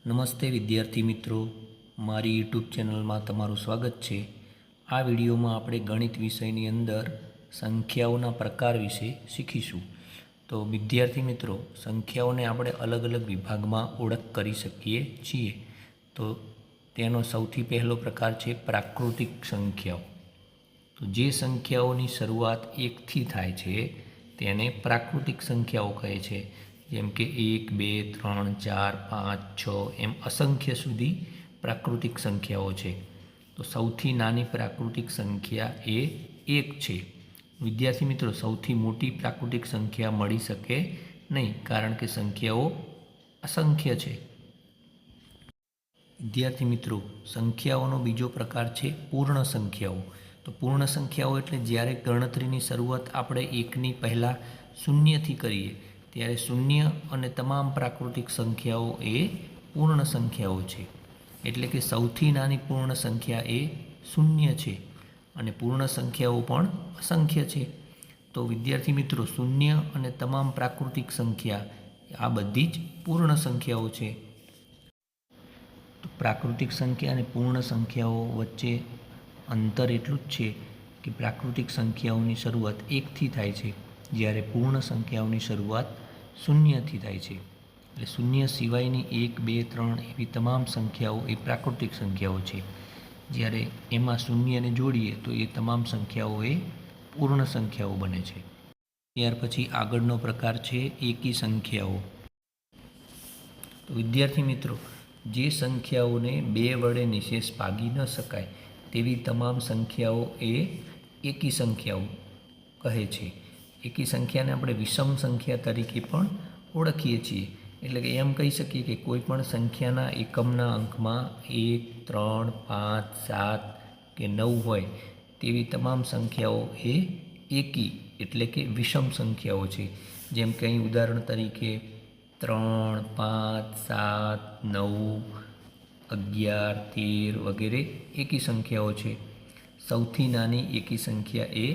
નમસ્તે વિદ્યાર્થી મિત્રો, મારી યુટ્યુબ ચેનલમાં તમારું સ્વાગત છે। આ વિડીયોમાં આપણે ગણિત વિષયની અંદર સંખ્યાઓના પ્રકાર વિશે શીખીશું। તો વિદ્યાર્થી મિત્રો, સંખ્યાઓને આપણે અલગ અલગ વિભાગમાં ઓળખ કરી શકીએ છીએ। તો તેનો સૌથી પહેલો પ્રકાર છે પ્રાકૃતિક સંખ્યાઓ। તો જે સંખ્યાઓની શરૂઆત 1 થી થાય છે તેને પ્રાકૃતિક સંખ્યાઓ કહે છે। જેમ કે 1, 2, 3, 4, 5, 6 એમ અસંખ્ય સુધી પ્રાકૃતિક સંખ્યાઓ છે। તો સૌથી નાની પ્રાકૃતિક સંખ્યા એ 1 છે। વિદ્યાર્થી મિત્રો, સૌથી મોટી પ્રાકૃતિક સંખ્યા મળી શકે નહીં, કારણ કે સંખ્યાઓ અસંખ્ય છે। વિદ્યાર્થી મિત્રો, સંખ્યાઓનો બીજો પ્રકાર છે પૂર્ણ સંખ્યાઓ। તો પૂર્ણ સંખ્યાઓ એટલે જ્યારે ગણતરીની શરૂઆત આપણે 1ની પહેલાં શૂન્યથી કરીએ ત્યારે શૂન્ય અને તમામ પ્રાકૃતિક સંખ્યાઓ એ પૂર્ણ સંખ્યાઓ છે। એટલે કે સૌથી નાની પૂર્ણ સંખ્યા એ શૂન્ય છે અને પૂર્ણ સંખ્યાઓ પણ અસંખ્ય છે। તો વિદ્યાર્થી મિત્રો, શૂન્ય અને તમામ પ્રાકૃતિક સંખ્યા આ બધી જ પૂર્ણ સંખ્યાઓ છે। તો પ્રાકૃતિક સંખ્યા અને પૂર્ણ સંખ્યાઓ વચ્ચે અંતર એટલું જ છે કે પ્રાકૃતિક સંખ્યાઓની શરૂઆત 1થી થાય છે, જ્યારે પૂર્ણ સંખ્યાઓની શરૂઆત શૂન્યથી થાય છે। એટલે શૂન્ય સિવાયની 1, 2, 3 એવી તમામ સંખ્યાઓ એ પ્રાકૃતિક સંખ્યાઓ છે, જ્યારે એમાં શૂન્યને જોડીએ તો એ તમામ સંખ્યાઓ એ પૂર્ણ સંખ્યાઓ બને છે। ત્યાર પછી આગળનો પ્રકાર છે એકી સંખ્યાઓ। તો વિદ્યાર્થી મિત્રો, જે સંખ્યાઓને 2 વડે નિશેષ ભાગી ન શકાય તેવી તમામ સંખ્યાઓ એ એકી સંખ્યાઓ કહે છે। એકી સંખ્યાને આપણે વિષમ સંખ્યા તરીકે પણ ઓળખીએ છીએ। એટલે કે એમ કહી શકીએ કે કોઈ પણ સંખ્યાના એકમના અંકમાં 1, 3, 5, 7 કે 9 હોય તેવી તમામ સંખ્યાઓ એ એકી એટલે કે વિષમ સંખ્યાઓ છે। જેમ કે અહીં ઉદાહરણ તરીકે 3, 5, 7, 9, 11, 13 વગેરે એકી સંખ્યાઓ છે। સૌથી નાની એકી સંખ્યા એ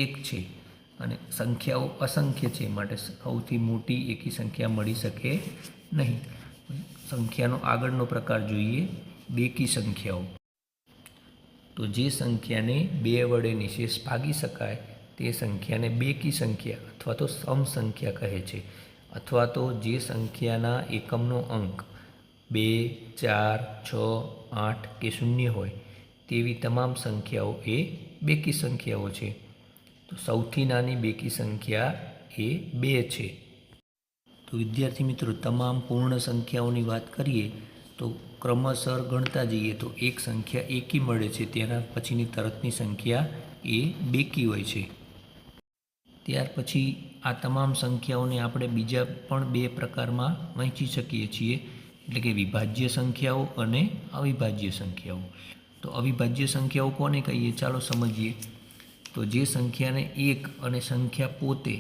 1 છે અને સંખ્યાઓ અસંખ્ય છે, માટે સૌથી મોટી એકી સંખ્યા મળી શકે નહીં। સંખ્યાનો આગળનો પ્રકાર જોઈએ, બેકી સંખ્યાઓ। તો જે સંખ્યાને 2 વડે નિશેષ ભાગી શકાય તે સંખ્યાને બેકી સંખ્યા અથવા તો સમ સંખ્યા કહે છે। અથવા તો જે સંખ્યાના એકમનો અંક 2, 4, 6, 8 કે 0 હોય તેવી તમામ સંખ્યાઓ એ બેકી સંખ્યાઓ છે। તો સૌથી નાની બેકી સંખ્યા એ 2 છે। તો વિદ્યાર્થી મિત્રો, તમામ પૂર્ણ સંખ્યાઓની વાત કરીએ તો ક્રમશર ગણતા જઈએ તો એક સંખ્યા એકી મળે છે, તેના પછીની તરતની સંખ્યા એ બેકી હોય છે। ત્યાર પછી આ તમામ સંખ્યાઓને આપણે બીજા પણ 2 પ્રકારમાં વહેંચી શકીએ છીએ, એટલે કે વિભાજ્ય સંખ્યાઓ અને અવિભાજ્ય સંખ્યાઓ। તો અવિભાજ્ય સંખ્યાઓ કોને કહીએ, ચાલો સમજીએ। તો જે સંખ્યાને 1 અને સંખ્યા પોતે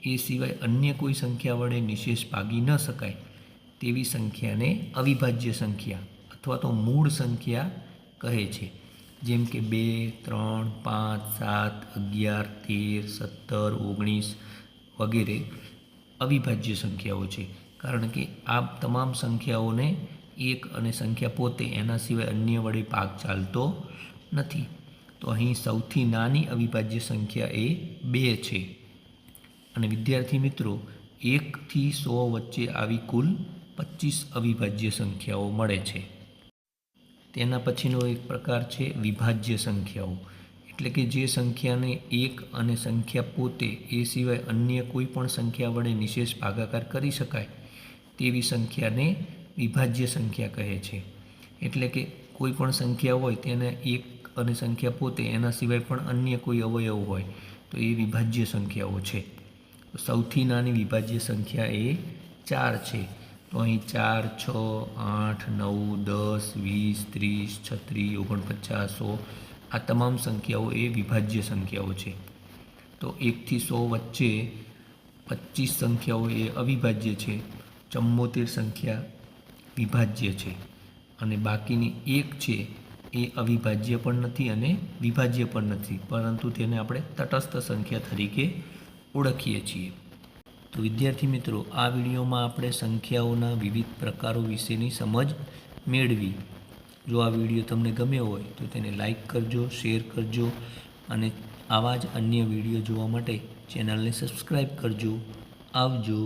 એ સિવાય અન્ય કોઈ સંખ્યા વડે નિશેષ ભાગી ન શકાય તેવી સંખ્યાને અવિભાજ્ય સંખ્યા અથવા તો મૂળ સંખ્યા કહે છે। જેમ કે 2, 3, 5, 7, 11, 13, 17, 19 વગેરે અવિભાજ્ય સંખ્યાઓ છે, કારણ કે આ તમામ સંખ્યાઓને 1 અને સંખ્યા પોતે એના સિવાય અન્ય વડે ભાગ ચાલતો નથી। તો અહીં સૌથી નાની અવિભાજ્ય સંખ્યા એ 2 છે। અને વિદ્યાર્થી મિત્રો, 1 થી 100 વચ્ચે આવી કુલ 25 અવિભાજ્ય સંખ્યાઓ મળે છે। તેના પછીનો એક પ્રકાર છે વિભાજ્ય સંખ્યાઓ। એટલે કે જે સંખ્યાને 1 અને સંખ્યા પોતે એ સિવાય અન્ય કોઈ પણ સંખ્યા વડે નિશેષ ભાગાકાર કરી શકાય તેવી સંખ્યાને વિભાજ્ય સંખ્યા કહે છે। એટલે કે કોઈ પણ સંખ્યા હોય તેને 1 અને સંખ્યા પોતે એના સિવાય પણ અન્ય કોઈ અવયવ હોય તો એ વિભાજ્ય સંખ્યાઓ છે। તો સૌથી નાની વિભાજ્ય સંખ્યા એ 4 છે। તો અહીં 4, 6, 8, 9, 10, 20, 30, 36, 49, 100 આ તમામ સંખ્યાઓ એ વિભાજ્ય સંખ્યાઓ છે। તો 1 થી 100 વચ્ચે 25 સંખ્યાઓ એ અવિભાજ્ય છે, 74 સંખ્યા વિભાજ્ય છે અને બાકીની 1 છે એ અવિભાજ્ય પણ નથી અને વિભાજ્ય પણ નથી, પરંતુ તેને આપણે તટસ્થ સંખ્યા તરીકે ઓળખીએ છીએ। તો વિદ્યાર્થી મિત્રો, આ વિડીયોમાં આપણે સંખ્યાઓના વિવિધ પ્રકારો વિશેની સમજ મેળવી. જો આ વિડીયો તમને ગમ્યો હોય તો તેને લાઈક કરજો, શેર કરજો અને આવા જ અન્ય વિડીયો જોવા માટે ચેનલને સબસ્ક્રાઈબ કરજો. આવજો.